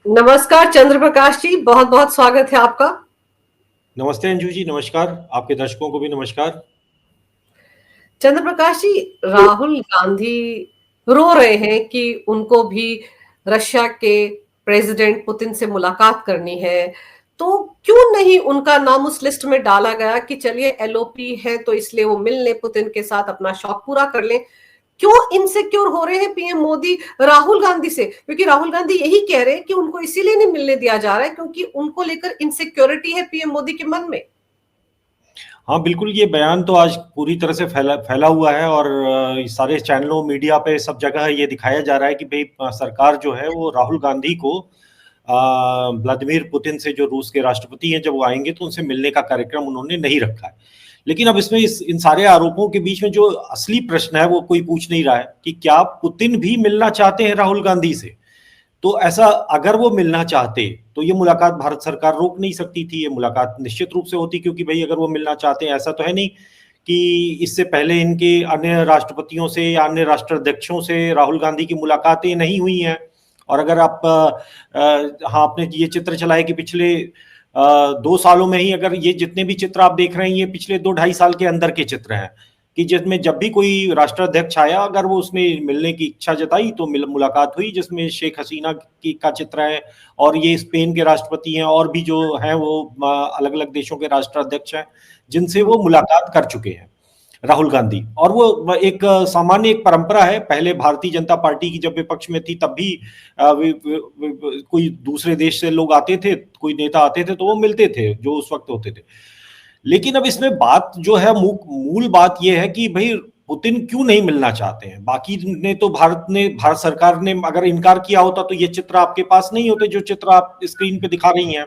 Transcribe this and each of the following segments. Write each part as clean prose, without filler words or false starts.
नमस्कार चंद्र प्रकाश जी, बहुत बहुत स्वागत है आपका। नमस्ते अंजू जी, नमस्कार। आपके दर्शकों को भी नमस्कार। चंद्र प्रकाश जी, राहुल गांधी रो रहे हैं कि उनको भी रशिया के प्रेसिडेंट पुतिन से मुलाकात करनी है। तो क्यों नहीं उनका नाम उस लिस्ट में डाला गया कि चलिए एलओपी है तो इसलिए वो मिल लें पुतिन के साथ, अपना शौक पूरा कर लें। क्यों इनसिक्योर हो रहे हैं पीएम मोदी राहुल गांधी से? क्योंकि राहुल गांधी यही कह रहे हैं कि उनको इसीलिए नहीं मिलने दिया जा रहा है क्योंकि उनको लेकर इनसिक्योरिटी है पीएम मोदी के मन में। हाँ, बिल्कुल, ये बयान तो आज पूरी तरह से फैला फैला हुआ है और सारे चैनलों, मीडिया पे सब जगह ये दिखाया जा रहा है कि भाई सरकार जो है वो राहुल गांधी को व्लादिमीर पुतिन से, जो रूस के राष्ट्रपति हैं, जब वो आएंगे तो उनसे मिलने का कार्यक्रम उन्होंने नहीं रखा है। लेकिन अब इसमें इन सारे आरोपों के बीच में जो असली प्रश्न है वो कोई पूछ नहीं रहा है कि क्या पुतिन भी मिलना चाहते हैं राहुल गांधी से। तो ऐसा अगर वो मिलना चाहते तो ये मुलाकात भारत सरकार रोक नहीं सकती थी, ये मुलाकात निश्चित रूप से होती, क्योंकि भाई अगर वो मिलना चाहते हैं, ऐसा तो है नहीं कि इससे पहले इनके अन्य राष्ट्रपतियों से या अन्य राष्ट्राध्यक्षों से राहुल गांधी की मुलाकातें नहीं हुई हैं। और अगर आप हाँ, आपने ये चित्र चलाए कि पिछले 2 सालों में ही अगर ये जितने भी चित्र आप देख रहे हैं, ये पिछले 2-2.5 साल के अंदर के चित्र हैं कि जिसमें जब भी कोई राष्ट्राध्यक्ष आया, अगर वो उसमें मिलने की इच्छा जताई तो मुलाकात हुई, जिसमें शेख हसीना की का चित्र है और ये स्पेन के राष्ट्रपति हैं और भी जो हैं वो अलग अलग देशों के राष्ट्राध्यक्ष हैं जिनसे वो मुलाकात कर चुके हैं राहुल गांधी। और वो एक सामान्य एक परंपरा है, पहले भारतीय जनता पार्टी की जब विपक्ष में थी तब भी कोई दूसरे देश से लोग आते थे, कोई नेता आते थे तो वो मिलते थे जो उस वक्त होते थे। लेकिन अब इसमें बात जो है, मूल बात यह है कि भाई पुतिन क्यों नहीं मिलना चाहते हैं। बाकी ने तो भारत सरकार ने अगर इनकार किया होता तो ये चित्र आपके पास नहीं होते, जो चित्र आप स्क्रीन पे दिखा रही हैं।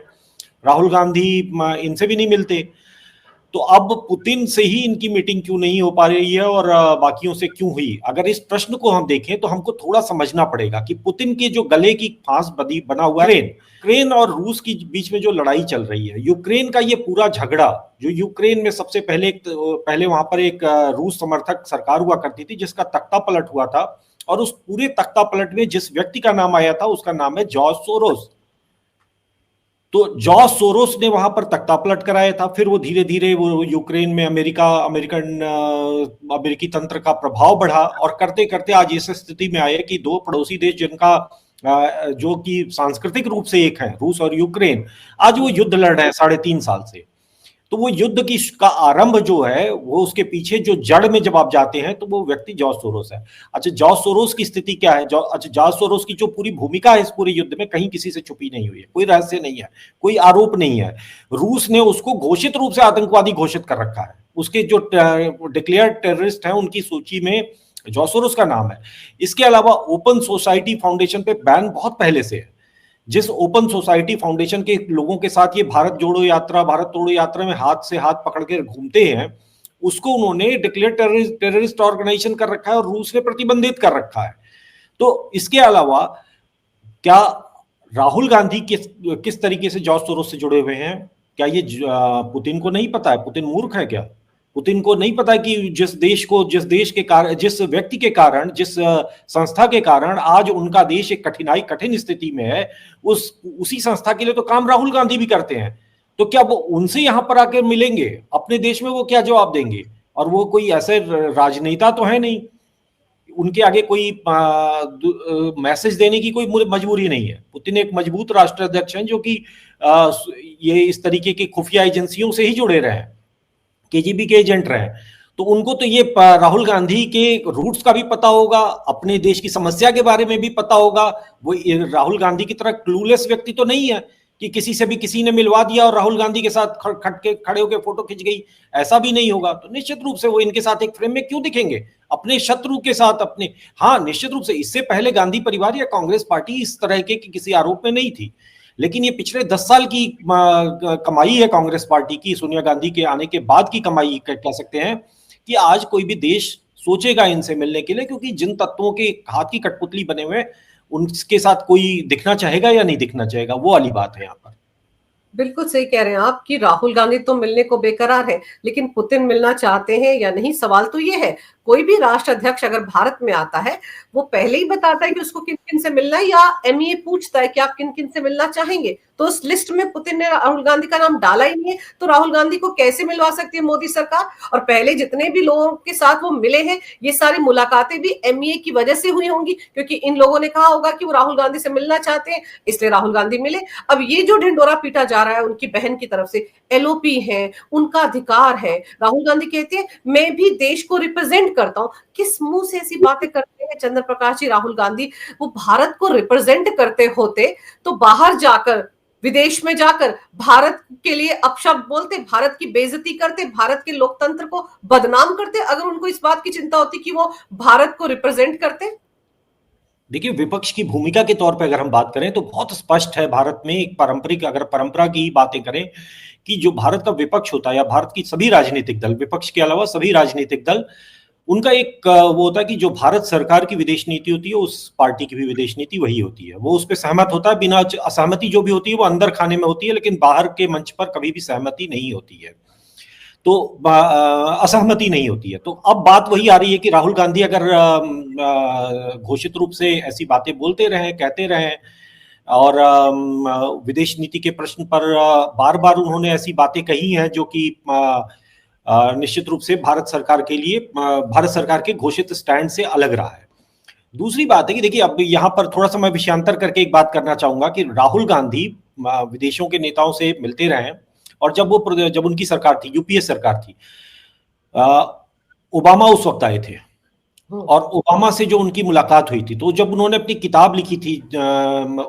राहुल गांधी इनसे भी नहीं मिलते। तो अब पुतिन से ही इनकी मीटिंग क्यों नहीं हो पा रही है और बाकियों से क्यों हुई? अगर इस प्रश्न को हम देखें तो हमको थोड़ा समझना पड़ेगा कि पुतिन के जो गले की फांस बना हुआ है, यूक्रेन और रूस के बीच में जो लड़ाई चल रही है, यूक्रेन का ये पूरा झगड़ा, जो यूक्रेन में सबसे पहले वहां पर एक रूस समर्थक सरकार हुआ करती थी जिसका तख्ता पलट हुआ था, और उस पूरे तख्ता पलट में जिस व्यक्ति का नाम आया था उसका नाम है जॉर्ज सोरोस। तो जॉर्ज सोरोस ने वहां पर तख्तापलट कराया था। फिर वो धीरे धीरे वो यूक्रेन में अमेरिकी तंत्र का प्रभाव बढ़ा और करते करते आज इस स्थिति में आए कि दो पड़ोसी देश जिनका जो कि सांस्कृतिक रूप से एक है, रूस और यूक्रेन, आज वो युद्ध लड़ रहे हैं 3.5 साल से। तो वो युद्ध का आरंभ जो है वो उसके पीछे जो जड़ में जब आप जाते हैं तो वो व्यक्ति जॉर्ज सोरोस है। अच्छा, जॉर्ज सोरोस की स्थिति क्या है? जॉर्ज सोरोस की जो पूरी भूमिका है इस पूरे युद्ध में कहीं किसी से छुपी नहीं हुई है, कोई रहस्य नहीं है, कोई आरोप नहीं है। रूस ने उसको घोषित रूप से आतंकवादी घोषित कर रखा है। उसके जो डिक्लेयर्ड टेररिस्ट हैं उनकी सूची में जॉर्ज सोरोस का नाम है। इसके अलावा ओपन सोसाइटी फाउंडेशन पे बैन बहुत पहले से है। जिस ओपन सोसाइटी फाउंडेशन के लोगों के साथ ये भारत तोड़ो यात्रा में हाथ से हाथ पकड़ के घूमते हैं, उसको उन्होंने डिक्लेयर टेररिस्ट ऑर्गेनाइजेशन कर रखा है और रूस ने प्रतिबंधित कर रखा है। तो इसके अलावा क्या राहुल गांधी किस तरीके से जॉर्ज सोरोस से जुड़े हुए हैं? क्या ये पुतिन को नहीं पता है? पुतिन मूर्ख है क्या? पुतिन को नहीं पता कि जिस देश के कारण, जिस व्यक्ति के कारण, जिस संस्था के कारण आज उनका देश एक कठिन स्थिति में है, उसी संस्था के लिए तो काम राहुल गांधी भी करते हैं। तो क्या वो उनसे यहां पर आकर मिलेंगे? अपने देश में वो क्या जवाब देंगे? और वो कोई ऐसे राजनेता तो है नहीं, उनके आगे कोई मैसेज देने की कोई मजबूरी नहीं है। पुतिन एक मजबूत राष्ट्राध्यक्ष हैं जो कि ये इस तरीके की खुफिया एजेंसियों से ही जुड़े रहे हैं, केजीबी के एजेंट रहे। तो उनको तो ये राहुल गांधी के रूट्स का भी पता होगा, अपने देश की समस्या के बारे में भी पता होगा। वो राहुल गांधी की तरह क्लूलेस व्यक्ति तो नहीं है कि किसी से भी किसी ने मिलवा दिया और राहुल गांधी के साथ खड़े होकर फोटो खिंच गई, ऐसा भी नहीं होगा। तो निश्चित रूप से वो इनके साथ एक फ्रेम में क्यों दिखेंगे, अपने शत्रु के साथ अपने। हाँ, निश्चित रूप से इससे पहले गांधी परिवार या कांग्रेस पार्टी इस तरह के किसी आरोप में नहीं थी, लेकिन ये पिछले 10 साल की कमाई है कांग्रेस पार्टी की, सोनिया गांधी के आने के बाद की कमाई कह सकते हैं कि आज कोई भी देश सोचेगा इनसे मिलने के लिए, क्योंकि जिन तत्वों के हाथ की कठपुतली बने हुए उनके साथ कोई दिखना चाहेगा या नहीं दिखना चाहेगा, वो वाली बात है यहाँ पर। बिल्कुल सही कह रहे हैं आप कि राहुल गांधी तो मिलने को बेकरार है, लेकिन पुतिन मिलना चाहते हैं या नहीं, सवाल तो ये है। कोई भी राष्ट्र अध्यक्ष अगर भारत में आता है, वो पहले ही बताता है कि उसको किन किन से मिलना है, या एमईए पूछता है कि आप किन किन से मिलना चाहेंगे। तो उस लिस्ट में पुतिन ने राहुल गांधी का नाम डाला ही नहीं है, तो राहुल गांधी को कैसे मिलवा सकती है मोदी सरकार? और पहले जितने भी लोगों के साथ वो मिले हैं, ये सारी मुलाकातें भी एमईए की वजह से हुई होंगी, क्योंकि इन लोगों ने कहा होगा कि वो राहुल गांधी से मिलना चाहते हैं, इसलिए राहुल गांधी मिले। अब ये जो ढिंडोरा पीटा जा रहा है उनकी बहन की तरफ से, एलओपी है, उनका अधिकार है, राहुल गांधी कहते हैं मैं भी देश को रिप्रेजेंट करता हूं। किस मुंह से ऐसी बातें करते हैं चंद्र प्रकाश जी राहुल गांधी? वो भारत को रिप्रेजेंट करते होते तो बाहर जाकर, विदेश में जाकर भारत के लिए अपशब्द बोलते, भारत की बेइज्जती करते, भारत के लोकतंत्र को बदनाम करते, अगर उनको इस बात की चिंता होती कि वो भारत को रिप्रेजेंट करते। देखिए, विपक्ष की भूमिका के तौर पे अगर हम बात करें तो बहुत स्पष्ट है भारत में एक पारंपरिक, अगर परंपरा की बातें करें, कि जो भारत का विपक्ष होता है या भारत की सभी राजनीतिक दल, विपक्ष के अलावा सभी राजनीतिक दल, उनका एक वो होता है कि जो भारत सरकार की विदेश नीति होती है उस पार्टी की भी विदेश नीति वही होती है। वो उस पर सहमत होता है, बिना असहमति जो भी होती है वो अंदर खाने में होती है, लेकिन बाहर के मंच पर कभी भी सहमति नहीं होती है, तो असहमति नहीं होती है। तो अब बात वही आ रही है कि राहुल गांधी अगर घोषित रूप से ऐसी बातें बोलते रहे, कहते रहे, और विदेश नीति के प्रश्न पर बार बार उन्होंने ऐसी बातें कही हैं जो कि निश्चित रूप से भारत सरकार के लिए, भारत सरकार के घोषित स्टैंड से अलग रहा है। दूसरी बात है कि देखिए, अब यहाँ पर थोड़ा सा मैं विषयांतर करके एक बात करना चाहूंगा कि राहुल गांधी विदेशों के नेताओं से मिलते रहे, और जब उनकी सरकार थी, यूपीए सरकार थी, ओबामा उस वक्त आए थे, और ओबामा से जो उनकी मुलाकात हुई थी, तो जब उन्होंने अपनी किताब लिखी थी,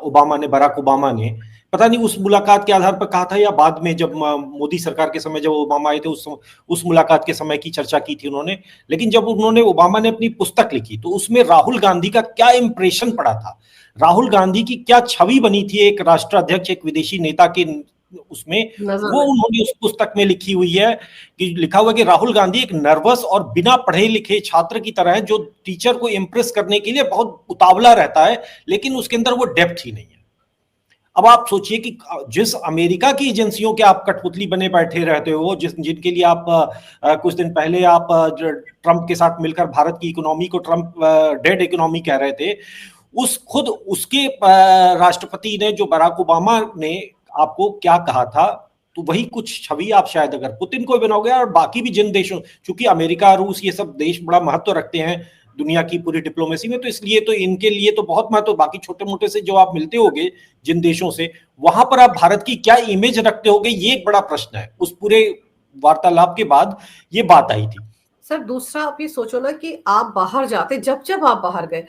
ओबामा ने, बराक ओबामा ने, पता नहीं उस मुलाकात के आधार पर कहा था या बाद में जब मोदी सरकार के समय जब ओबामा आए थे उस मुलाकात के समय की चर्चा की थी उन्होंने, लेकिन जब ओबामा ने अपनी पुस्तक लिखी तो उसमें राहुल गांधी का क्या इंप्रेशन पड़ा था, राहुल गांधी की क्या छवि बनी थी एक राष्ट्राध्यक्ष, एक विदेशी नेता के उसमें, वो उन्होंने उस पुस्तक में लिखी हुई है, कि लिखा हुआ है कि राहुल गांधी एक नर्वस और बिना पढ़े लिखे छात्र की तरह है, जो टीचर को इंप्रेस करने के लिए बहुत उतावला रहता है, लेकिन उसके अंदर वो डेप्थ ही नहीं है। अब आप सोचिए कि जिस अमेरिका की एजेंसियों के आप कठपुतली बने बैठे रहते हो, जिनके लिए आप कुछ दिन पहले आप ट्रंप के साथ मिलकर भारत की इकोनॉमी को ट्रंप डेड इकोनॉमी कह रहे थे, उसके राष्ट्रपति ने, जो बराक ओबामा ने, आपको क्या कहा था, तो वही कुछ छवि आप शायद अगर पुतिन को बनाओगे, और बाकी भी जिन देशों, चूंकि अमेरिका, रूस, ये सब देश बड़ा महत्व रखते हैं दुनिया की पूरी डिप्लोमेसी में, तो इसलिए तो इनके लिए तो बहुत महत्व, बाकी छोटे मोटे से जो आप मिलते होगे जिन देशों से, वहां पर आप भारत की क्या इमेज रखते होगे, ये एक बड़ा प्रश्न है। उस पूरे वार्तालाप के बाद ये बात आई थी। सर, दूसरा आप ये सोचो ना कि आप बाहर जाते, जब आप बाहर गए,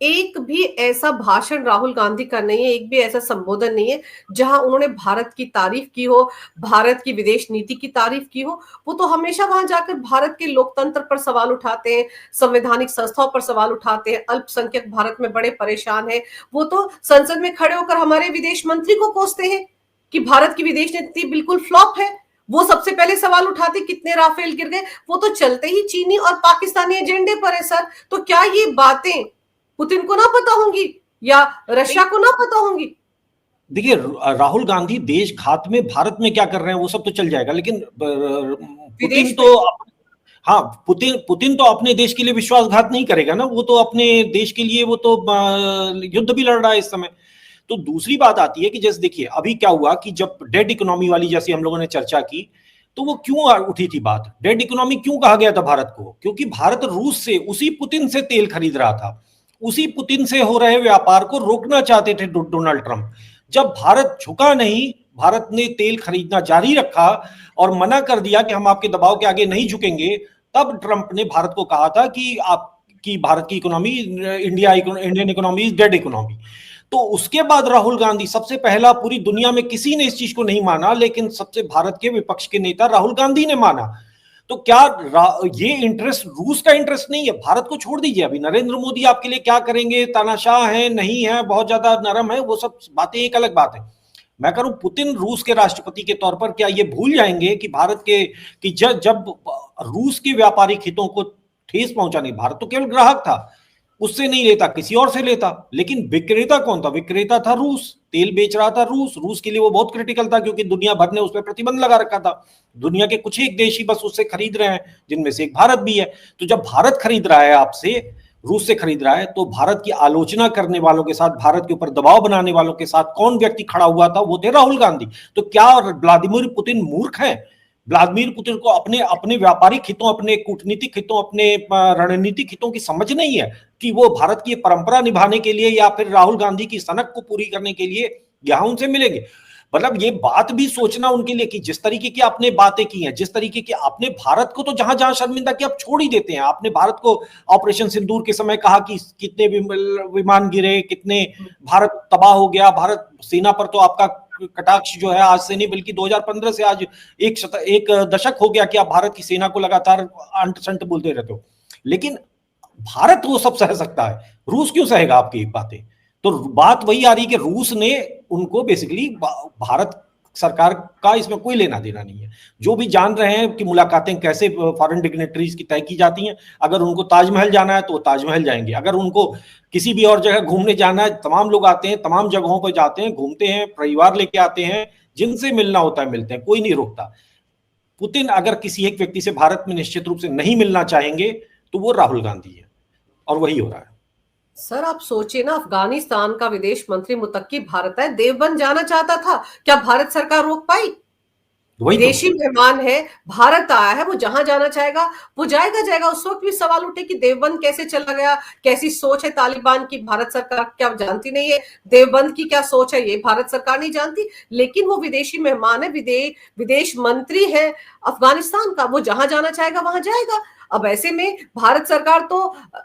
एक भी ऐसा भाषण राहुल गांधी का नहीं है, एक भी ऐसा संबोधन नहीं है जहां उन्होंने भारत की तारीफ की हो, भारत की विदेश नीति की तारीफ की हो। वो तो हमेशा वहां जाकर भारत के लोकतंत्र पर सवाल उठाते हैं, संवैधानिक संस्थाओं पर सवाल उठाते हैं, अल्पसंख्यक भारत में बड़े परेशान है। वो तो संसद में खड़े होकर हमारे विदेश मंत्री को कोसते हैं कि भारत की विदेश नीति बिल्कुल फ्लॉप है। वो सबसे पहले सवाल उठाते कितने राफेल गिर गए। वो तो चलते ही चीनी और पाकिस्तानी एजेंडे पर है सर। तो क्या ये बातें पुतिन को ना पता होंगी या रशिया को ना पता होंगी? देखिए, राहुल गांधी देशघात में भारत में क्या कर रहे हैं वो सब तो चल जाएगा, लेकिन पुतिन तो, हाँ, पुतिन तो अपने देश के लिए विश्वासघात नहीं करेगा ना, वो तो अपने देश के लिए वो तो युद्ध भी लड़ रहा है इस समय। तो दूसरी बात आती है कि जैसे देखिए अभी क्या हुआ कि जब डेड इकोनॉमी वाली जैसी हम लोगों ने चर्चा की, तो वो क्यों उठी थी बात, डेड इकोनॉमी क्यों कहा गया था भारत को? क्योंकि भारत रूस से, उसी पुतिन से तेल खरीद रहा था, उसी पुतिन से हो रहे व्यापार को रोकना चाहते थे डोनाल्ड ट्रंप। जब भारत झुका नहीं, भारत ने तेल खरीदना जारी रखा और मना कर दिया कि हम आपके दबाव के आगे नहीं झुकेंगे, तब ट्रंप ने भारत को कहा था कि आपकी भारत की economy, Indian economy is dead economy. तो उसके बाद राहुल गांधी सबसे पहला, पूरी दुनिया में किसी ने इस चीज को नहीं माना, लेकिन सबसे भारत के विपक्ष के नेता राहुल गांधी ने माना। तो क्या ये इंटरेस्ट रूस का इंटरेस्ट नहीं है? भारत को छोड़ दीजिए, अभी नरेंद्र मोदी आपके लिए क्या करेंगे, तानाशाह है, नहीं है, बहुत ज्यादा नरम है, वो सब बातें एक अलग बात है। मैं कह रहा हूं पुतिन रूस के राष्ट्रपति के तौर पर क्या ये भूल जाएंगे कि भारत के, कि जब रूस के व्यापारिक हितों को ठेस पहुंचानी, भारत तो केवल ग्राहक था, उससे नहीं लेता, किसी और से लेता। लेकिन विक्रेता कौन था? विक्रेता था रूस। तेल बेच रहा था रूस। रूस के लिए वो बहुत क्रिटिकल था, क्योंकि दुनिया भर ने उस पर प्रतिबंध लगा रखा था। दुनिया के कुछ एक देश ही बस उससे खरीद रहे हैं, जिनमें से एक भारत भी है। तो जब भारत खरीद रहा है आपसे, रूस से खरीद रहा है, तो भारत की आलोचना करने वालों के साथ, भारत के ऊपर दबाव बनाने वालों के साथ कौन व्यक्ति खड़ा हुआ था? वो थे राहुल गांधी। तो क्या व्लादिमीर पुतिन मूर्ख है? व्लादिमीर पुतिन को अपने अपने व्यापारिक हितों, अपने कूटनीतिक हितों, अपने रणनीतिक हितों की समझ नहीं है कि वो भारत की परंपरा निभाने के लिए या फिर राहुल गांधी की सनक को पूरी करने के लिए यहां उनसे मिलेंगे? मतलब ये बात भी सोचना उनके लिए कि जिस तरीके की आपने बातें की हैं, जिस तरीके की आपने भारत को तो जहां जहां शर्मिंदा किया आप छोड़ ही देते हैं। आपने भारत को ऑपरेशन सिंदूर के समय कहा कि कितने विमान गिरे, कितने भारत तबाह हो गया, भारत सेना पर तो आपका कटाक्ष जो है आज से नहीं बल्कि 2015 से आज एक दशक हो गया कि आप भारत की सेना को लगातार अंट संट बोलते रहते हो। लेकिन भारत वो सब सह सकता है, रूस क्यों सहेगा आपकी बातें? तो बात वही आ रही कि रूस ने उनको बेसिकली, भारत सरकार का इसमें कोई लेना देना नहीं है। जो भी जान रहे हैं कि मुलाकातें कैसे फॉरेन डिग्नेटरीज की तय की जाती हैं, अगर उनको ताजमहल जाना है तो वो ताजमहल जाएंगे, अगर उनको किसी भी और जगह घूमने जाना है, तमाम लोग आते हैं, तमाम जगहों पर जाते हैं, घूमते हैं, परिवार लेके आते हैं, जिनसे मिलना होता है मिलते हैं, कोई नहीं रोकता। पुतिन अगर किसी एक व्यक्ति से भारत में निश्चित रूप से नहीं मिलना चाहेंगे तो वो राहुल गांधी है, और वही हो रहा है। सर आप सोचिए ना, अफगानिस्तान का विदेश मंत्री मुत्तकी भारत है, देवबंद जाना चाहता था, क्या भारत सरकार रोक पाई? वही तो। विदेशी मेहमान है, भारत आया है, वो जहां जाना चाहेगा वो जाएगा। उस वक्त भी सवाल उठे कि देवबंद कैसे चला गया, कैसी सोच है तालिबान की, भारत सरकार क्या जानती नहीं है? देवबंद की क्या सोच है ये भारत सरकार नहीं जानती, लेकिन वो विदेशी मेहमान है, विदेश मंत्री है अफगानिस्तान का, वो जहां जाना चाहेगा वहां जाएगा। अब ऐसे में भारत सरकार तो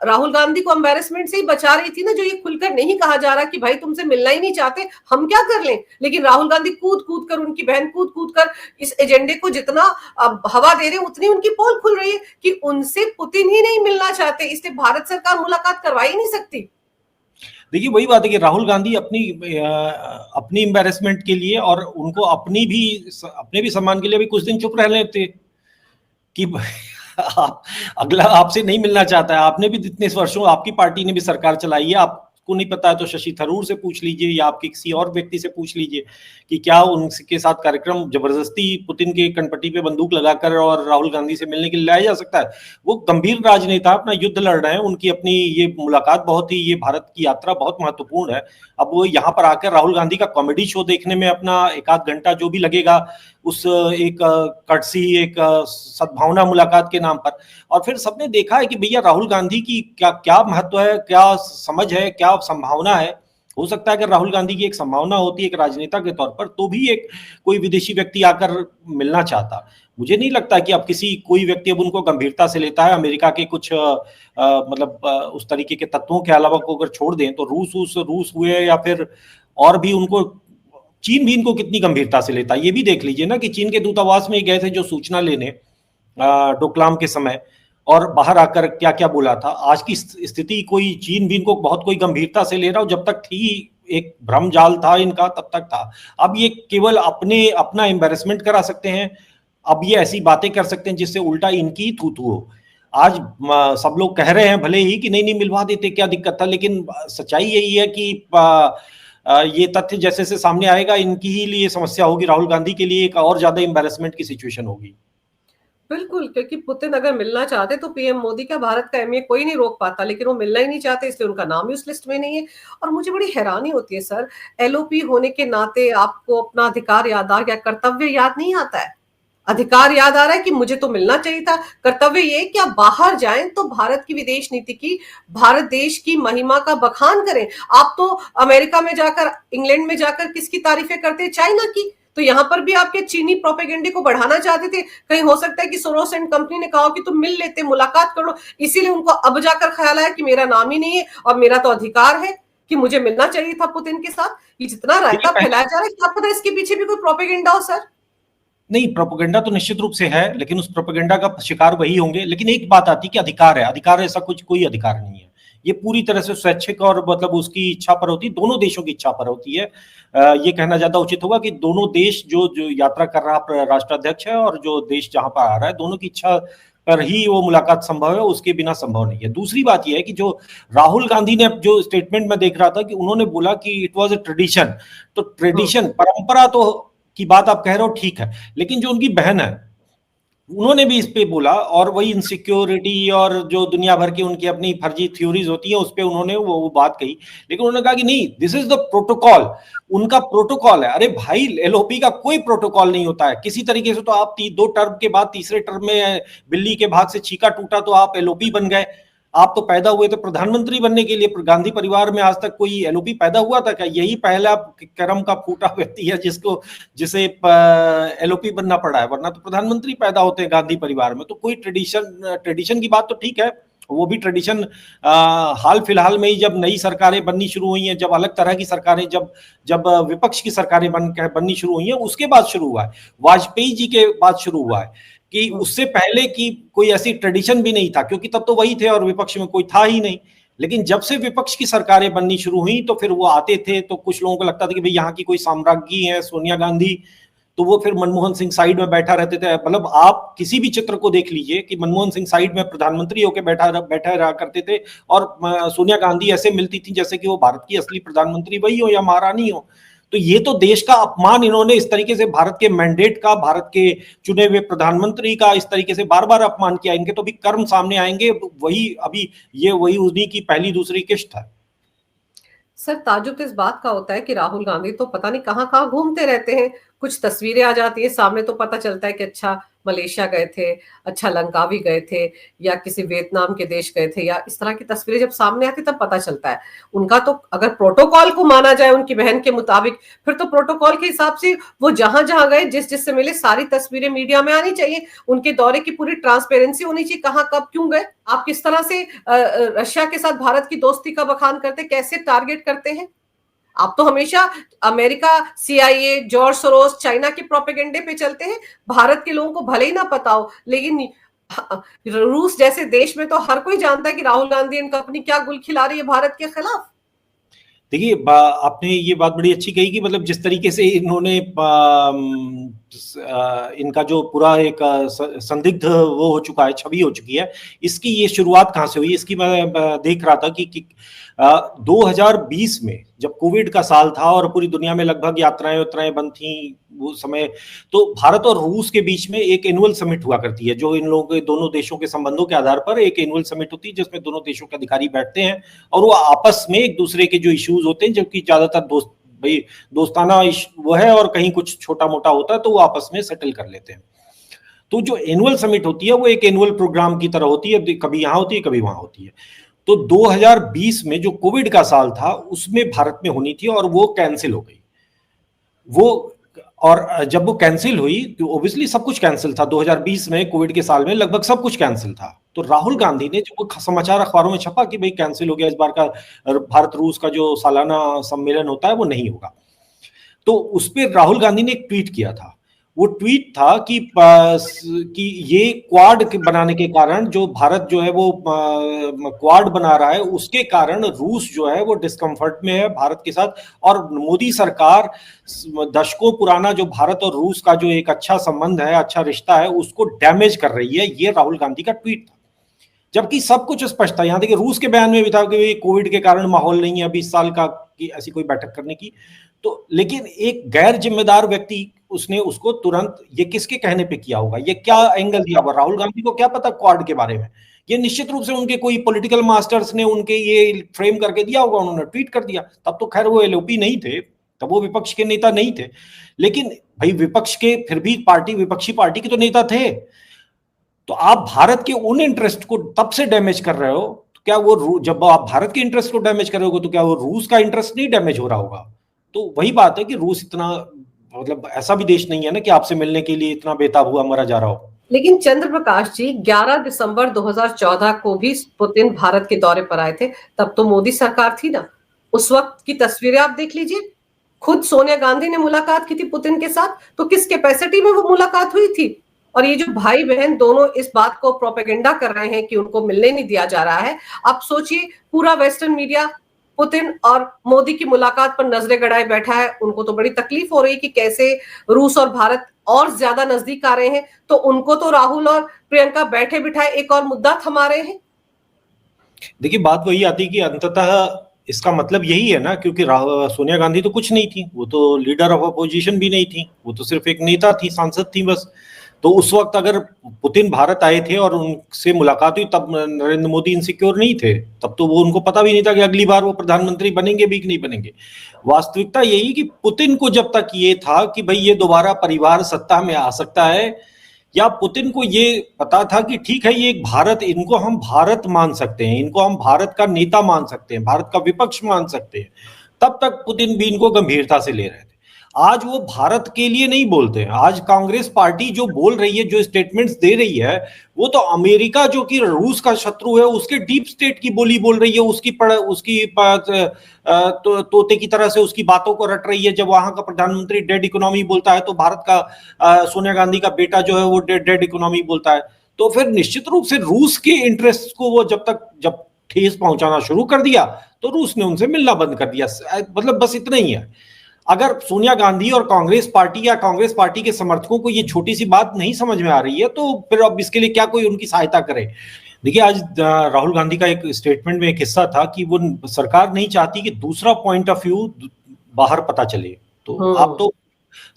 राहुल गांधी को एम्बेरसमेंट से ही बचा रही थी ना, जो ये खुलकर नहीं कहा जा रहा कि भाई तुमसे मिलना ही नहीं चाहते, हम क्या कर लें। लेकिन राहुल गांधी कूद कूद कर, उनकी बहन कूद कूद कर इस एजेंडे को जितना हवा दे रहे, उतनी उनकी पोल खुल रही है कि उनसे पुतिन ही नहीं मिलना चाहते, इसलिए भारत सरकार मुलाकात करवा ही नहीं सकती। देखिए वही बात है कि राहुल गांधी अपनी एम्बेरसमेंट के लिए और उनको अपने भी सम्मान के लिए भी कुछ दिन चुप रह लेते कि अगला आपसे नहीं मिलना चाहता है। आपने भी इतने वर्षों आपकी पार्टी ने भी सरकार चलाई है, आपको नहीं पता है तो शशि थरूर से पूछ लीजिए या आपके किसी और व्यक्ति से पूछ लीजिए कि क्या उनके साथ कार्यक्रम जबरदस्ती पुतिन के कनपट्टी पे बंदूक लगाकर और राहुल गांधी से मिलने के लिए लाया जा सकता है? वो गंभीर राजनेता अपना युद्ध लड़ रहे हैं, उनकी अपनी ये मुलाकात बहुत ही, ये भारत की यात्रा बहुत महत्वपूर्ण है। अब वो यहाँ पर आकर राहुल गांधी का कॉमेडी शो देखने में अपना एक आध घंटा जो भी लगेगा, उस एक कर्टसी, एक सद्भावना मुलाकात के नाम पर, और फिर सबने देखा है कि भैया राहुल गांधी की क्या क्या महत्व है, क्या समझ है, क्या संभावना है। हो सकता है कि राहुल गांधी की एक संभावना होती है एक राजनेता के तौर पर, तो भी एक कोई विदेशी व्यक्ति आकर मिलना चाहता। मुझे नहीं लगता कि अब कोई व्यक्ति अब उनको गंभीरता से लेता है। अमेरिका के कुछ उस तरीके के तत्वों के अलावा को अगर छोड़ दें तो रूस हुए या फिर और भी, उनको चीन भी इनको कितनी गंभीरता से लेता है ये भी देख लीजिए ना, कि चीन के दूतावास में गए थे जो सूचना लेने डोकलाम के समय, और बाहर आकर क्या क्या बोला था। आज की स्थिति कोई चीन भी इनको बहुत कोई गंभीरता से ले रहा हो, जब तक थी एक भ्रम जाल था इनका तब तक था। अब ये केवल अपना एम्बेरसमेंट करा सकते हैं, अब ये ऐसी बातें कर सकते हैं जिससे उल्टा इनकी थू थू हो। आज सब लोग कह रहे हैं भले ही कि नहीं नहीं मिलवा देते, क्या दिक्कत था, लेकिन सच्चाई यही है कि ये तथ्य जैसे से सामने आएगा इनकी ही लिए समस्या होगी, राहुल गांधी के लिए एक और ज्यादा एम्बेरसमेंट की सिचुएशन होगी। बिल्कुल, क्योंकि पुतिन अगर मिलना चाहते तो पीएम मोदी का भारत का एमए कोई नहीं रोक पाता, लेकिन वो मिलना ही नहीं चाहते, इसलिए उनका नाम भी उस लिस्ट में नहीं है। और मुझे बड़ी हैरानी होती है सर, एलओपी होने के नाते आपको अपना अधिकार याद आ गया, कर्तव्य याद नहीं आता है। अधिकार याद आ रहा है कि मुझे तो मिलना चाहिए था, कर्तव्य ये कि आप बाहर जाएं तो भारत की विदेश नीति की, भारत देश की महिमा का बखान करें। आप तो अमेरिका में जाकर, इंग्लैंड में जाकर किसकी तारीफें करते? चाइना की। तो यहां पर भी आपके चीनी प्रोपेगेंडे को बढ़ाना चाहते थे। कहीं हो सकता है कि सोरोस एंड कंपनी ने कहा कि तुम मिल लेते, मुलाकात करो, इसीलिए उनको अब जाकर ख्याल आया कि मेरा नाम ही नहीं है और मेरा तो अधिकार है कि मुझे मिलना चाहिए था पुतिन के साथ। ये जितना रायता फैलाया जा रहा है, क्या पता इसके पीछे भी कोई प्रोपेगेंडा हो सर? नहीं, प्रोपेगेंडा तो निश्चित रूप से है, लेकिन उस प्रोपेगेंडा का शिकार वही होंगे। लेकिन एक बात आती है कि अधिकार है, अधिकार ऐसा कुछ कोई अधिकार नहीं है, ये पूरी तरह से स्वैच्छिक और मतलब उसकी इच्छा पर होती है, दोनों देशों की इच्छा पर होती है। ये कहना ज्यादा उचित होगा कि दोनों देश जो यात्रा कर रहा राष्ट्राध्यक्ष है और जो देश जहां पर आ रहा है, दोनों की इच्छा पर ही वो मुलाकात संभव है, उसके बिना संभव नहीं है। दूसरी बात यह है कि जो राहुल गांधी ने जो स्टेटमेंट में देख रहा था कि उन्होंने बोला कि इट वाज अ ट्रेडिशन, तो ट्रेडिशन परंपरा तो की बात आप कह रहे हो ठीक है, लेकिन जो उनकी बहन है उन्होंने भी इस पे बोला, और वही इनसिक्योरिटी और जो दुनिया भर की उनकी अपनी फर्जी थ्योरीज होती है उस पे उन्होंने वो बात कही, लेकिन उन्होंने कहा कि नहीं, दिस इज द प्रोटोकॉल, उनका प्रोटोकॉल है। अरे भाई, एलओपी का कोई प्रोटोकॉल नहीं होता है किसी तरीके से। तो आप 2 टर्म के बाद तीसरे टर्म में बिल्ली के भाग से छीका टूटा तो आप एलओपी बन गए। आप तो पैदा हुए थे प्रधानमंत्री बनने के लिए। गांधी परिवार में आज तक कोई एलओपी पैदा हुआ था क्या? यही पहला करम का फूटा व्यक्ति है जिसे एलओपी बनना पड़ा है, वरना तो प्रधानमंत्री पैदा होते हैं गांधी परिवार में। तो कोई ट्रेडिशन की बात तो ठीक है, वो भी ट्रेडिशन हाल फिलहाल में ही जब नई सरकारें बननी शुरू हुई हैं, जब अलग तरह की सरकारें, जब विपक्ष की सरकारें बननी शुरू हुई हैं, उसके बाद शुरू हुआ है। वाजपेयी जी के बाद शुरू हुआ है, कि उससे पहले की कोई ऐसी ट्रेडिशन भी नहीं था, क्योंकि तब तो वही थे और विपक्ष में कोई था ही नहीं। लेकिन जब से विपक्ष की सरकारें बननी शुरू हुई तो फिर वो आते थे, तो कुछ लोगों को लगता था कि भाई यहाँ की कोई साम्राज्ञी है सोनिया गांधी, तो वो फिर मनमोहन सिंह साइड में बैठा रहते थे। मतलब आप किसी भी चित्र को देख लीजिए कि मनमोहन सिंह साइड में प्रधानमंत्री होकर बैठा रहा करते थे, और सोनिया गांधी ऐसे मिलती थी जैसे कि वो भारत की असली प्रधानमंत्री वही हो या महारानी हो। तो ये तो देश का अपमान इन्होंने इस तरीके से भारत के मैंडेट का, भारत के चुने हुए प्रधानमंत्री का इस तरीके से बार बार अपमान किया। इनके तो भी कर्म सामने आएंगे, वही अभी ये वही उन्हीं की पहली दूसरी किश्त है। सर, ताज्जुब तो इस बात का होता है कि राहुल गांधी तो पता नहीं कहाँ कहाँ घूमते रहते हैं। कुछ तस्वीरें आ जाती है सामने तो पता चलता है कि अच्छा मलेशिया गए थे, अच्छा लंकावी गए थे, या किसी वियतनाम के देश गए थे, या इस तरह की तस्वीरें जब सामने आती तब पता चलता है उनका। तो अगर प्रोटोकॉल को माना जाए उनकी बहन के मुताबिक, फिर तो प्रोटोकॉल के हिसाब से वो जहां जहां गए, जिस जिससे मिले, सारी तस्वीरें मीडिया में आनी चाहिए। उनके दौरे की पूरी ट्रांसपेरेंसी होनी चाहिए, कहाँ कब क्यों गए। आप किस तरह से रशिया के साथ भारत की दोस्ती का बखान करते, कैसे टारगेट करते हैं। आप तो हमेशा America, CIA, George Soros, China के प्रोपेगेंडे पे चलते हैं। भारत के लोगों को भले ही ना पता हो, लेकिन रूस जैसे देश में तो हर कोई जानता है कि राहुल गांधी इनका अपनी क्या गुल खिला रही है भारत के खिलाफ। देखिए, आपने ये बात बड़ी अच्छी कही कि मतलब जिस तरीके से इन्होंने इनका जो पूरा एक संदिग्ध वो हो चुका है, छवि हो चुकी है, इसकी ये शुरुआत कहाँ से हुई, इसकी मैं देख रहा था कि 2020 में जब कोविड का साल था और पूरी दुनिया में लगभग यात्राएं बंद थी वो समय, तो भारत और रूस के बीच में एक एनुअल समिट हुआ करती है, जो इन लोगों के दोनों देशों के संबंधों के आधार पर एक एनुअल समिट होती है, जिसमें दोनों देशों के अधिकारी बैठते हैं और वो आपस में एक दूसरे के जो इश्यूज होते हैं, जबकि ज्यादातर दोस्ताना वो है और कहीं कुछ छोटा मोटा होता है तो वो आपस में सेटल कर लेते हैं। तो जो एनुअल समिट होती है वो एक एनुअल प्रोग्राम की तरह होती है, कभी यहाँ होती है कभी वहां होती है। तो 2020 में जो कोविड का साल था उसमें भारत में होनी थी और वो कैंसिल हो गई। और जब वो कैंसिल हुई तो ऑब्वियसली सब कुछ कैंसिल था। 2020 में कोविड के साल में लगभग सब कुछ कैंसिल था। तो राहुल गांधी ने, जो समाचार अखबारों में छपा कि भाई कैंसिल हो गया, इस बार का भारत रूस का जो सालाना सम्मेलन होता है वो नहीं होगा, तो उस पर राहुल गांधी ने एक ट्वीट किया था। वो ट्वीट था कि ये क्वाड बनाने के कारण, जो भारत जो है वो क्वाड बना रहा है, उसके कारण रूस जो है वो डिस्कम्फर्ट में है भारत के साथ, और मोदी सरकार दशकों पुराना जो भारत और रूस का जो एक अच्छा संबंध है, अच्छा रिश्ता है, उसको डैमेज कर रही है। ये राहुल गांधी का ट्वीट था, जबकि सब कुछ स्पष्ट था। यहाँ देखिए, रूस के बयान में भी था कि कोविड के कारण माहौल नहीं है 20 साल का कि ऐसी कोई बैठक करने की। तो लेकिन एक गैर जिम्मेदार व्यक्ति, उसने उसको तुरंत, ये किसके कहने पे किया होगा, ये क्या एंगल दिया होगा, राहुल गांधी को क्या पता क्वाड के बारे में। ये निश्चित रूप से उनके कोई पॉलिटिकल मास्टर्स ने उनके ये फ्रेम करके दिया होगा, उन्होंने ट्वीट कर दिया। तब तो खैर वो एलओपी नहीं थे, तब वो विपक्ष के नेता नहीं थे, लेकिन भाई विपक्ष के फिर भी विपक्षी पार्टी के तो नेता थे। तो आप भारत के उन इंटरेस्ट को तब से डैमेज कर रहे हो, तो क्या वो जब आप भारत के इंटरेस्ट को डैमेज कर रहे हो तो क्या वो रूस का इंटरेस्ट नहीं डैमेज हो रहा होगा। तो वही बात है कि रूस इतना, मतलब ऐसा भी देश नहीं है ना कि आपसे मिलने के लिए इतना बेताब हुआ मरा जा रहा हो। लेकिन चंद्र प्रकाश जी, 11 दिसंबर 2014 को भी पुतिन भारत के दौरे पर आए थे, तब तो मोदी सरकार थी ना। उस वक्त की तस्वीरें आप देख लीजिए, खुद सोनिया गांधी ने मुलाकात की थी पुतिन के साथ, तो किस कैपेसिटी में वो मुलाकात हुई थी। और ये जो भाई बहन दोनों इस बात को प्रोपेगेंडा कर रहे हैं कि उनको मिलने नहीं दिया जा रहा है, आप सोचिए पूरा वेस्टर्न मीडिया पुतिन और मोदी की मुलाकात पर नजरें गड़ाए बैठा है। उनको तो बड़ी तकलीफ हो रही है कि कैसे रूस और भारत और ज्यादा नजदीक आ रहे हैं, तो उनको तो राहुल और प्रियंका बैठे बिठाए एक और मुद्दा थमा रहे हैं। देखिए, बात वही आती है कि अंततः इसका मतलब यही है ना, क्योंकि सोनिया गांधी तो कुछ नहीं थी, वो तो लीडर ऑफ अपोजिशन भी नहीं थी, वो तो सिर्फ एक नेता थी, सांसद थी बस। तो उस वक्त अगर पुतिन भारत आए थे और उनसे मुलाकात हुई, तब नरेंद्र मोदी इनसिक्योर नहीं थे, तब तो वो उनको पता भी नहीं था कि अगली बार वो प्रधानमंत्री बनेंगे भी कि नहीं बनेंगे। वास्तविकता यही कि पुतिन को जब तक ये था कि भाई ये दोबारा परिवार सत्ता में आ सकता है, या पुतिन को ये पता था कि ठीक है ये एक भारत, इनको हम भारत मान सकते हैं, इनको हम भारत का नेता मान सकते हैं, भारत का विपक्ष मान सकते हैं, तब तक पुतिन भी इनको गंभीरता से ले रहे थे। आज वो भारत के लिए नहीं बोलते हैं। आज कांग्रेस पार्टी जो बोल रही है, जो स्टेटमेंट्स दे रही है, वो तो अमेरिका जो कि रूस का शत्रु है, उसके डीप स्टेट की बोली बोल रही है, उसकी तोते की तरह से उसकी बातों को रट रही है। जब वहां का प्रधानमंत्री डेड इकोनॉमी बोलता है, तो भारत का सोनिया गांधी का बेटा जो है वो डेड इकोनॉमी बोलता है। तो फिर निश्चित रूप से रूस के इंटरेस्ट को वो जब ठेस पहुंचाना शुरू कर दिया, तो रूस ने उनसे मिलना बंद कर दिया। मतलब बस इतना ही है। अगर सोनिया गांधी और कांग्रेस पार्टी या कांग्रेस पार्टी के समर्थकों को ये छोटी सी बात नहीं समझ में आ रही है, तो फिर अब इसके लिए क्या कोई उनकी सहायता करे। देखिए, आज राहुल गांधी का एक स्टेटमेंट में एक हिस्सा था कि वो सरकार नहीं चाहती कि दूसरा पॉइंट ऑफ व्यू बाहर पता चले। तो आप तो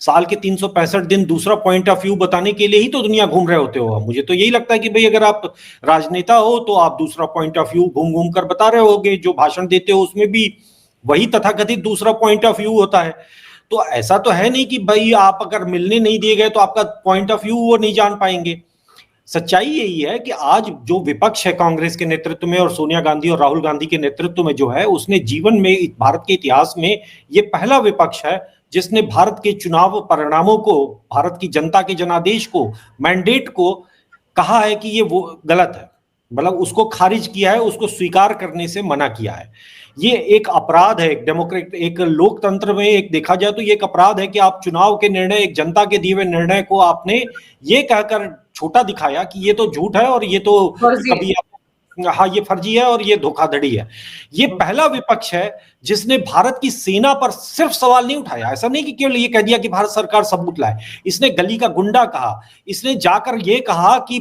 साल के 365 दिन दूसरा पॉइंट ऑफ व्यू बताने के लिए ही तो दुनिया घूम रहे होते हो। मुझे तो यही लगता है कि भाई अगर आप राजनेता हो तो आप दूसरा पॉइंट ऑफ व्यू घूम घूम कर बता रहे होगे। जो भाषण देते हो उसमें भी वही तथाकथित दूसरा पॉइंट ऑफ व्यू होता है। तो ऐसा तो है नहीं कि भाई आप अगर मिलने नहीं दिए गए तो आपका पॉइंट ऑफ व्यू वो नहीं जान पाएंगे। सच्चाई यही है कि आज जो विपक्ष है कांग्रेस के नेतृत्व में और सोनिया गांधी और राहुल गांधी के नेतृत्व में जो है, उसने जीवन में भारत के इतिहास में ये पहला विपक्ष है जिसने भारत के चुनाव परिणामों को, भारत की जनता के जनादेश को, मैंडेट को कहा है कि ये वो गलत है, मतलब उसको खारिज किया है, उसको स्वीकार करने से मना किया है। ये एक अपराध है, एक लोकतंत्र में एक देखा जाए तो ये एक अपराध है कि आप चुनाव के निर्णय, एक जनता के दिए हुए निर्णय को आपने ये कहकर छोटा दिखाया कि ये तो झूठ है और ये तो कभी हाँ ये फर्जी है और ये धोखाधड़ी है। ये पहला विपक्ष है जिसने भारत की सेना पर सिर्फ सवाल नहीं उठाया। ऐसा नहीं कि केवल ये कह दिया कि भारत सरकार सबूत लाए। इसने गली का गुंडा कहा, इसने जाकर ये कहा कि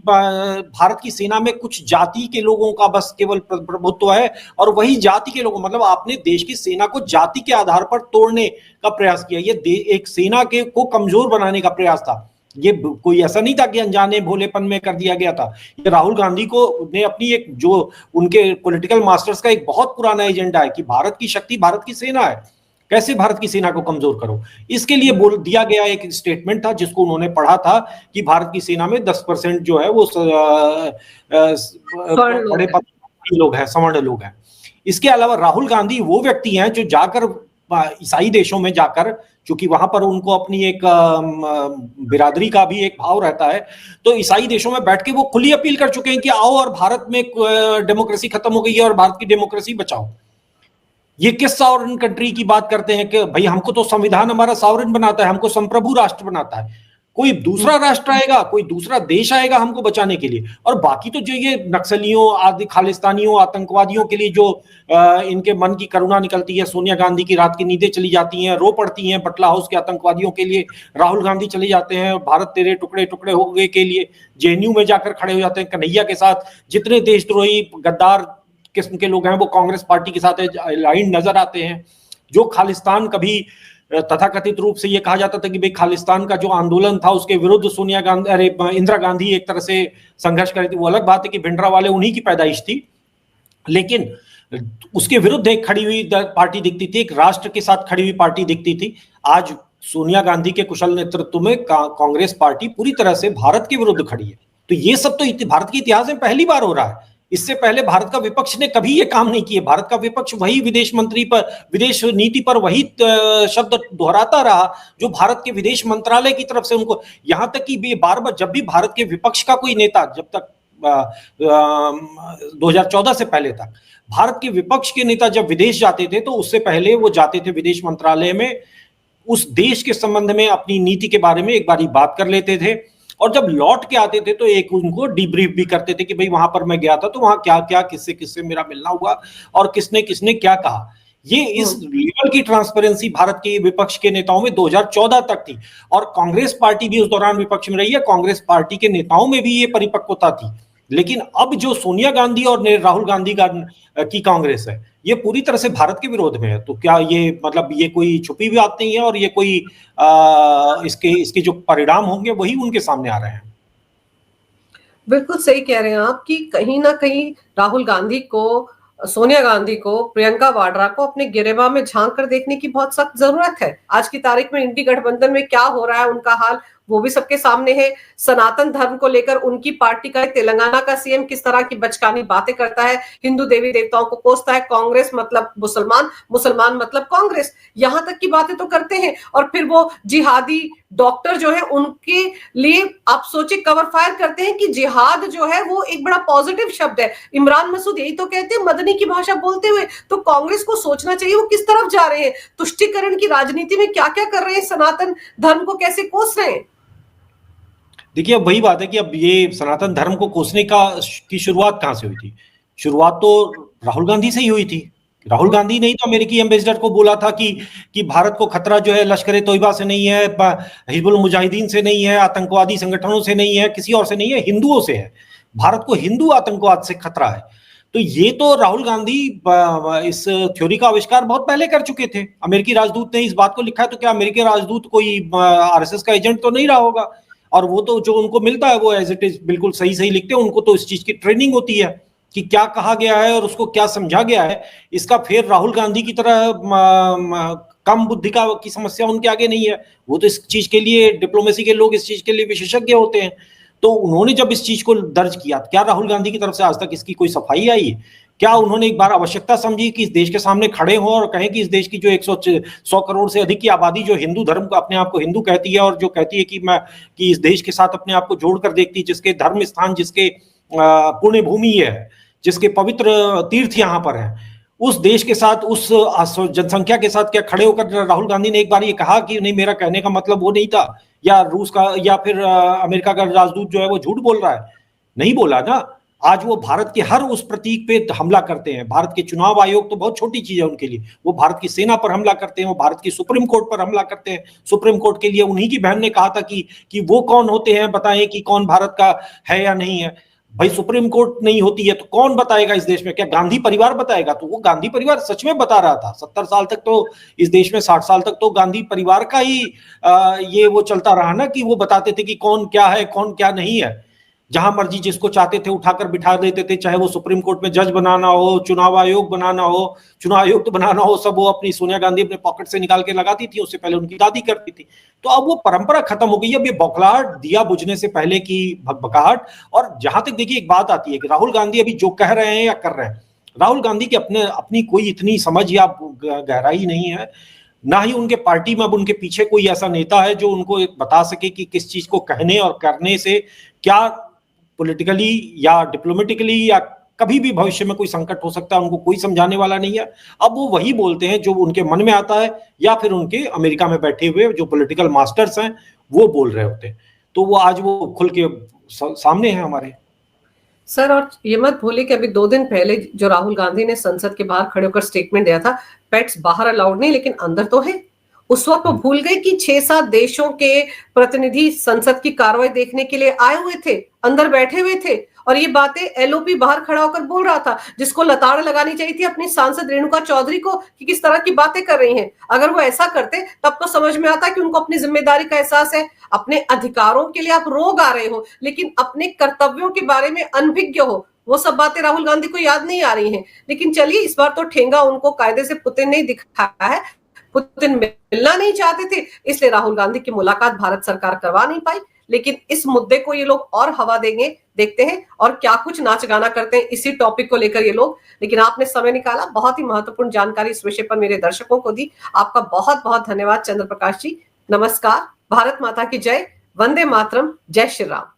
भारत की सेना में कुछ जाति के लोगों का बस केवल प्रभुत्व है और वही जाति के लोगों, मतलब आपने देश की सेना को जाति के आधार पर तोड़ने का प्रयास किया। ये एक सेना के को कमजोर बनाने का प्रयास था। ये कोई ऐसा नहीं था कि अनजाने भोलेपन में कर दिया गया था। ये राहुल गांधी को ने अपनी एक जो उनके पॉलिटिकल मास्टर्स का एक बहुत पुराना एजेंडा है कि भारत की शक्ति भारत की सेना है, कैसे भारत की सेना को कमजोर करो। इसके लिए बोल दिया गया एक स्टेटमेंट था जिसको उन्होंने पढ़ा था कि भारत की सेना में 10% जो है वो बड़े लोग हैं, सवर्ण लोग हैं। इसके अलावा राहुल गांधी वो व्यक्ति हैं जो जाकर ईसाई देशों में जाकर, क्योंकि वहां पर उनको अपनी एक बिरादरी का भी एक भाव रहता है, तो ईसाई देशों में बैठ के वो खुली अपील कर चुके हैं कि आओ और भारत में डेमोक्रेसी खत्म हो गई है और भारत की डेमोक्रेसी बचाओ। ये किस सॉवरेन कंट्री की बात करते हैं कि भाई हमको तो संविधान हमारा सॉवरेन बनाता है, हमको संप्रभु राष्ट्र बनाता है। कोई दूसरा राष्ट्र आएगा, कोई दूसरा देश आएगा हमको बचाने के लिए। और बाकी तो जो ये नक्सलियों आदि खालिस्तानियों आतंकवादियों के लिए जो इनके मन की करुणा निकलती है, सोनिया गांधी की रात की नींदें चली जाती हैं, रो पड़ती हैं बटला हाउस के आतंकवादियों के लिए, राहुल गांधी चले जाते हैं भारत तेरे टुकड़े टुकड़े हो गए के लिए जेएनयू में जाकर खड़े हो जाते हैं कन्हैया के साथ। जितने देशद्रोही गद्दार किस्म के लोग हैं वो कांग्रेस पार्टी के साथ अलाइंड नजर आते हैं। जो खालिस्तान, कभी तथाकथित रूप से ये कहा जाता था कि भाई खालिस्तान का जो आंदोलन था उसके विरुद्ध सोनिया गांधी, अरे इंदिरा गांधी एक तरह से संघर्ष कर रही थी। वो अलग बात है कि भिंडरा वाले उन्हीं की पैदाइश थी, लेकिन उसके विरुद्ध एक खड़ी हुई पार्टी दिखती थी, एक राष्ट्र के साथ खड़ी हुई पार्टी दिखती थी। आज सोनिया गांधी के कुशल नेतृत्व में कांग्रेस पार्टी पूरी तरह से भारत के विरुद्ध खड़ी है। तो ये सब तो भारत के इतिहास में पहली बार हो रहा है। इससे पहले भारत का विपक्ष ने कभी ये काम नहीं किए। भारत का विपक्ष वही विदेश नीति पर वही शब्द दोहराता रहा जो भारत के विदेश मंत्रालय की तरफ से उनको, यहां तक कि बार बार जब भी भारत के विपक्ष का कोई नेता, जब तक 2014 से पहले तक भारत के विपक्ष के नेता जब विदेश जाते थे तो उससे पहले वो जाते थे विदेश मंत्रालय में, उस देश के संबंध में अपनी नीति के बारे में एक बारी बात कर लेते थे, और जब लौट के आते थे तो एक उनको डीब्रीफ भी करते थे कि भाई वहां पर मैं गया था तो वहां क्या क्या किससे किससे मेरा मिलना हुआ और किसने किसने क्या कहा। ये इस लेवल की ट्रांसपेरेंसी भारत के विपक्ष के नेताओं में 2014 तक थी, और कांग्रेस पार्टी भी उस दौरान विपक्ष में रही है। कांग्रेस पार्टी के नेताओं में भी ये परिपक्वता थी। लेकिन अब जो सोनिया गांधी और राहुल गांधी की कांग्रेस है, ये पूरी तरह से भारत के विरोध में है। तो क्या ये मतलब ये कोई छुपी हुई बात नहीं है, और ये कोई इसके जो परिणाम होंगे वही उनके सामने आ रहे हैं। बिल्कुल सही कह रहे हैं आप कि कहीं ना कहीं राहुल गांधी को, सोनिया गांधी को, प्रियंका वाड्रा को अपने गिरेबां में झांक कर देखने की बहुत सख्त जरूरत है। आज की तारीख में इंडी गठबंधन में क्या हो रहा है, उनका हाल वो भी सबके सामने है। सनातन धर्म को लेकर उनकी पार्टी का तेलंगाना का सीएम किस तरह की बचकानी बातें करता है, हिंदू देवी देवताओं को कोसता है, कांग्रेस मतलब मुसलमान, मुसलमान मतलब कांग्रेस, यहां तक की बातें तो करते हैं। और फिर वो जिहादी डॉक्टर जो है उनके लिए आप सोचे कवर फायर करते हैं कि जिहाद जो है वो एक बड़ा पॉजिटिव शब्द है। इमरान मसूद यही तो कहते हैं मदनी की भाषा बोलते हुए। तो कांग्रेस को सोचना चाहिए वो किस तरफ जा रहे हैं, तुष्टीकरण की राजनीति में क्या क्या कर रहे हैं, सनातन धर्म को कैसे कोस रहे हैं। देखिए, अब वही बात है कि अब ये सनातन धर्म को कोसने की शुरुआत कहां से हुई थी? शुरुआत तो राहुल गांधी से ही हुई थी। राहुल गांधी ने ही तो अमेरिकी एम्बेसडर को बोला था कि भारत को खतरा जो है लश्कर ए तोयबा से नहीं है, हिजबुल मुजाहिदीन से नहीं है, आतंकवादी संगठनों से नहीं है, किसी और से नहीं है, हिंदुओं से है। भारत को हिंदू आतंकवाद से खतरा है। तो ये तो राहुल गांधी इस थ्योरी का आविष्कार बहुत पहले कर चुके थे। अमेरिकी राजदूत ने इस बात को लिखा है, तो क्या अमेरिकी राजदूत कोई आरएसएस का एजेंट तो नहीं रहा होगा? और वो तो जो उनको मिलता है वो एज इट इज बिल्कुल सही सही लिखते हैं। उनको तो इस चीज की ट्रेनिंग होती है कि क्या कहा गया है और उसको क्या समझा गया है। इसका फिर राहुल गांधी की तरह कम बुद्धि की समस्या उनके आगे नहीं है। वो तो इस चीज के लिए, डिप्लोमेसी के लोग इस चीज के लिए विशेषज्ञ होते हैं। तो उन्होंने जब इस चीज को दर्ज किया, क्या राहुल गांधी की तरफ से आज तक इसकी कोई सफाई आई? क्या उन्होंने एक बार आवश्यकता समझी कि इस देश के सामने खड़े हों और कहें कि इस देश की जो 100 करोड़ से अधिक की आबादी जो हिंदू धर्म को, अपने आप को हिंदू कहती है, और जो कहती है कि इस देश के साथ अपने आप को जोड़कर देखती है, जिसके धर्म स्थान, जिसके पुण्य भूमि है, जिसके पवित्र तीर्थ यहाँ पर है, उस देश के साथ, उस जनसंख्या के साथ क्या खड़े होकर राहुल गांधी ने एक बार ये कहा कि नहीं, मेरा कहने का मतलब वो नहीं था, या रूस का या फिर अमेरिका का राजदूत जो है वो झूठ बोल रहा है? नहीं बोला ना। आज वो भारत के हर उस प्रतीक पे हमला करते हैं। भारत के चुनाव आयोग तो बहुत छोटी चीज है उनके लिए। वो भारत की सेना पर हमला करते हैं, वो भारत की सुप्रीम कोर्ट पर हमला करते हैं। सुप्रीम कोर्ट के लिए उन्हीं की बहन ने कहा था कि वो कौन होते हैं, बताएं कि कौन भारत का है या नहीं है। भाई, सुप्रीम कोर्ट नहीं होती है तो कौन बताएगा इस देश में? क्या गांधी परिवार बताएगा? तो वो गांधी परिवार सच में बता रहा था। 70 साल तक तो इस देश में, 60 साल तक तो गांधी परिवार का ही ये वो चलता रहा ना, कि वो बताते थे कि कौन क्या है, कौन क्या नहीं है। जहां मर्जी जिसको चाहते थे उठाकर बिठा देते थे, चाहे वो सुप्रीम कोर्ट में जज बनाना हो, चुनाव आयोग बनाना हो, चुनाव आयोग तो बनाना हो, सब वो अपनी सोनिया गांधी अपने पॉकेट से निकाल के लगाती थी। उससे पहले उनकी दादी करती थी। तो अब वो परंपरा खत्म हो गई। अब ये बौखलाहट, दिया बुझने से पहले की भकभकाहट। और जहां तक देखिए, एक बात आती है कि राहुल गांधी अभी जो कह रहे हैं या कर रहे हैं, राहुल गांधी की अपनी कोई इतनी समझ या गहराई नहीं है, ना ही उनके पार्टी में अब उनके पीछे कोई ऐसा नेता है जो उनको बता सके कि किस चीज को कहने और करने से क्या पॉलिटिकली या डिप्लोमेटिकली या कभी भी भविष्य में कोई संकट हो सकता है। उनको कोई समझाने वाला नहीं है। अब वो वही बोलते हैं जो उनके मन में आता है, या फिर उनके अमेरिका में बैठे हुए जो पॉलिटिकल मास्टर्स हैं वो बोल रहे होते हैं। तो वो आज वो खुल के सामने है हमारे। सर, और ये मत भूलिए कि अभी 2 दिन पहले जो राहुल गांधी ने संसद के बाहर खड़े होकर स्टेटमेंट दिया था, पेट्स बाहर अलाउड नहीं लेकिन अंदर तो है। उस वक्त वो भूल गए कि 6-7 देशों के प्रतिनिधि संसद की कार्रवाई देखने के लिए आए हुए थे, अंदर बैठे हुए थे, और ये बातें एलओपी बाहर खड़ा होकर बोल रहा था, जिसको लताड़ लगानी चाहिए थी अपनी सांसद रेणुका चौधरी को कि किस तरह की बातें कर रही हैं। अगर वो ऐसा करते तब तो समझ में आता कि उनको अपनी जिम्मेदारी का एहसास है। अपने अधिकारों के लिए आप रोग आ रहे हो, लेकिन अपने कर्तव्यों के बारे में अनभिज्ञ हो। वो सब बातें राहुल गांधी को याद नहीं आ रही हैं। लेकिन चलिए, इस बार तो ठेंगा उनको कायदे से पुतिन ने दिखाया है। पुतिन मिलना नहीं चाहते थे, इसलिए राहुल गांधी की मुलाकात भारत सरकार करवा नहीं पाई। लेकिन इस मुद्दे को ये लोग और हवा देंगे, देखते हैं और क्या कुछ नाच गाना करते हैं इसी टॉपिक को लेकर ये लोग। लेकिन आपने समय निकाला, बहुत ही महत्वपूर्ण जानकारी इस विषय पर मेरे दर्शकों को दी। आपका बहुत बहुत धन्यवाद चंद्र प्रकाश जी। नमस्कार। भारत माता की जय। वंदे मातरम। जय श्री राम।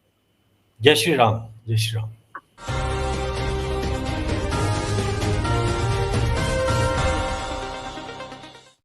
जय श्री राम। जय श्री राम।